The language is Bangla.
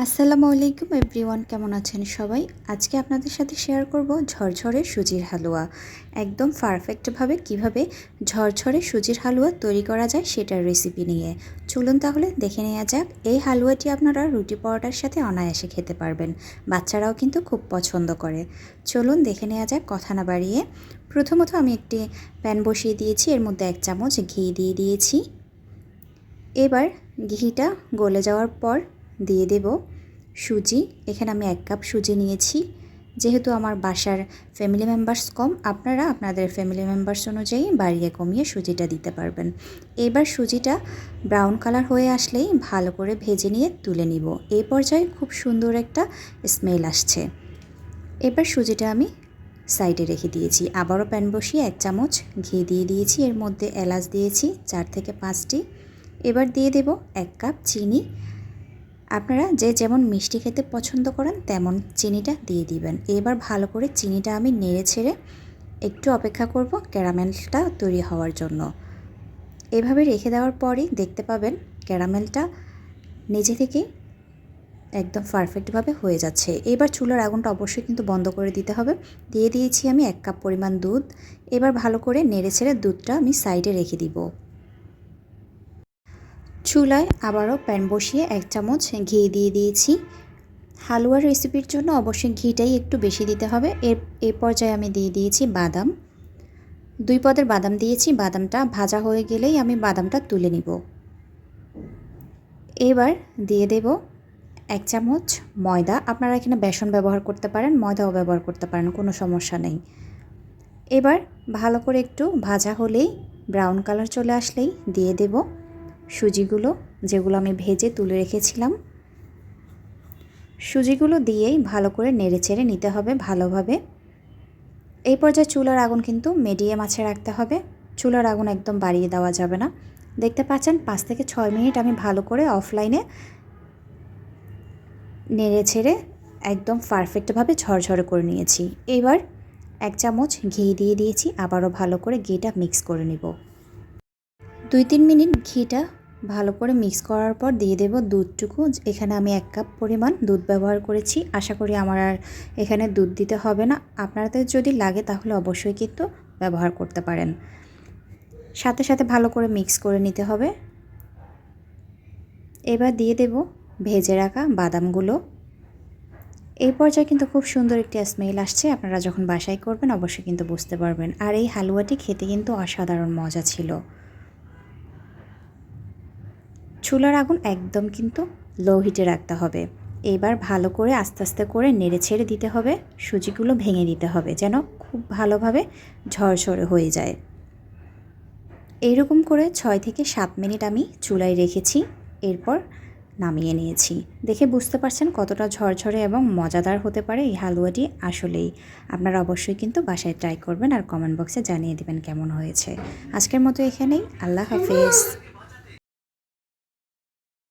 আসসালামু আলাইকুম এভরিওয়ান, কেমন আছেন সবাই? আজকে আপনাদের সাথে শেয়ার করব ঝরঝরে সুজির হালুয়া। একদম পারফেক্টভাবে কিভাবে ঝরঝরে সুজির হালুয়া তৈরি করা যায় সেটার রেসিপি নিয়ে। চলুন তাহলে দেখে নেওয়া যাক। এই হালুয়াটি আপনারা রুটি পরোটার সাথে অনায়াসে খেতে পারবেন, বাচ্চারাও কিন্তু খুব পছন্দ করে। চলুন দেখে নেওয়া যাক কথা না বাড়িয়ে। প্রথমত আমি একটি প্যান বসিয়ে দিয়েছি, এর মধ্যে 1 চামচ ঘি দিয়ে দিয়েছি। এবার ঘিটা গলে যাওয়ার পর দিয়ে দেব সুজি। এখানে আমি 1 কাপ সুজি নিয়েছি। যেহেতু আমার বাসার ফ্যামিলি মেম্বার্স কম, আপনারা আপনাদের ফ্যামিলি মেম্বার্স অনুযায়ী বাড়িয়ে কমিয়ে সুজিটা দিতে পারবেন। এবার সুজিটা ব্রাউন কালার হয়ে আসলেই ভালো করে ভেজে নিয়ে তুলে নিব। এই পর্যায়ে খুব সুন্দর একটা স্মেল আসছে। এবার সুজিটা আমি সাইডে রেখে দিয়েছি। আবারও প্যান বসিয়ে 1 চামচ ঘি দিয়ে দিয়েছি। এর মধ্যে এলাচ দিয়েছি 4 থেকে 5টি। এবার দিয়ে দেব 1 কাপ চিনি। আপনারা যে যেমন মিষ্টি খেতে পছন্দ করেন তেমন চিনিটা দিয়ে দিবেন। এবার ভালো করে চিনিটা আমি নেড়ে ছেড়ে একটু অপেক্ষা করব ক্যারামেলটা তৈরি হওয়ার জন্য। এভাবে রেখে দেওয়ার পরই দেখতে পাবেন ক্যারামেলটা নিজে থেকেই একদম পারফেক্টভাবে হয়ে যাচ্ছে। এবার চুলার আগুনটা অবশ্যই কিন্তু বন্ধ করে দিতে হবে। দিয়ে দিয়েছি আমি 1 কাপ পরিমাণ দুধ। এবার ভালো করে নেড়ে ছেড়ে দুধটা আমি সাইডে রেখে দিব। চুলায় আবারও প্যান বসিয়ে 1 চামচ ঘি দিয়ে দিয়েছি। হালুয়ার রেসিপির জন্য অবশ্যই ঘিটাই একটু বেশি দিতে হবে। এই পর্যায়ে আমি দিয়ে দিয়েছি বাদাম। 2 পদের বাদাম দিয়েছি। বাদামটা ভাজা হয়ে গেলেই আমি বাদামটা তুলে নিব। এবার দিয়ে দেব 1 চামচ ময়দা। আপনারা এখানে বেসন ব্যবহার করতে পারেন, ময়দাও ব্যবহার করতে পারেন, কোনো সমস্যা নেই। এবার ভালো করে একটু ভাজা হলেই ব্রাউন কালার চলে আসলেই দিয়ে দেব সুজিগুলো, যেগুলো আমি ভেজে তুলে রেখেছিলাম। সুজিগুলো দিয়েই ভালো করে নেড়েচেড়ে নিতে হবে ভালোভাবে। এই পর্যায়ে চুলার আগুন কিন্তু মিডিয়াম আঁচে রাখতে হবে। চুলার আগুন একদম বাড়িয়ে দেওয়া যাবে না। দেখতে পাচ্ছেন 5 থেকে 6 মিনিট আমি ভালো করে অফলাইনে নেড়েচেড়ে একদম পারফেক্টভাবে ঝরঝরে করে নিয়েছি। এবার 1 চামচ ঘি দিয়ে দিয়েছি। আবারও ভালো করে ঘিটা মিক্স করে নিব। 2-3 মিনিট ঘিটা ভালো করে মিক্স করার পর দিয়ে দেব দুধটুকু। এখানে আমি 1 কাপ পরিমাণ দুধ ব্যবহার করেছি। আশা করি আমার আর এখানে দুধ দিতে হবে না। আপনাদের যদি লাগে তাহলে অবশ্যই কিন্তু ব্যবহার করতে পারেন। সাথে সাথে ভালো করে মিক্স করে নিতে হবে। এবার দিয়ে দেব ভেজে রাখা বাদামগুলো। এই পর্যায়ে কিন্তু খুব সুন্দর একটি স্মেল আসছে। আপনারা যখন বাসায় করবেন অবশ্যই কিন্তু বুঝতে পারবেন। আর এই হালুয়াটি খেতে কিন্তু অসাধারণ মজা ছিল। চুলার আগুন একদম কিন্তু লো হিটে রাখতে হবে। এবার ভালো করে আস্তে আস্তে করে নেড়ে ছেড়ে দিতে হবে। সুজিগুলো ভেঙে দিতে হবে যেন খুব ভালোভাবে ঝরঝরে হয়ে যায়। এইরকম করে 6 থেকে 7 মিনিট আমি চুলায় রেখেছি। এরপর নামিয়ে নিয়েছি। দেখে বুঝতে পারছেন কতটা ঝরঝরে এবং মজাদার হতে পারে এই হালুয়াটি। আসলেই আপনারা অবশ্যই কিন্তু বাসায় ট্রাই করবেন আর কমেন্ট বক্সে জানিয়ে দেবেন কেমন হয়েছে। আজকের মতো এখানেই। আল্লাহ হাফেজ।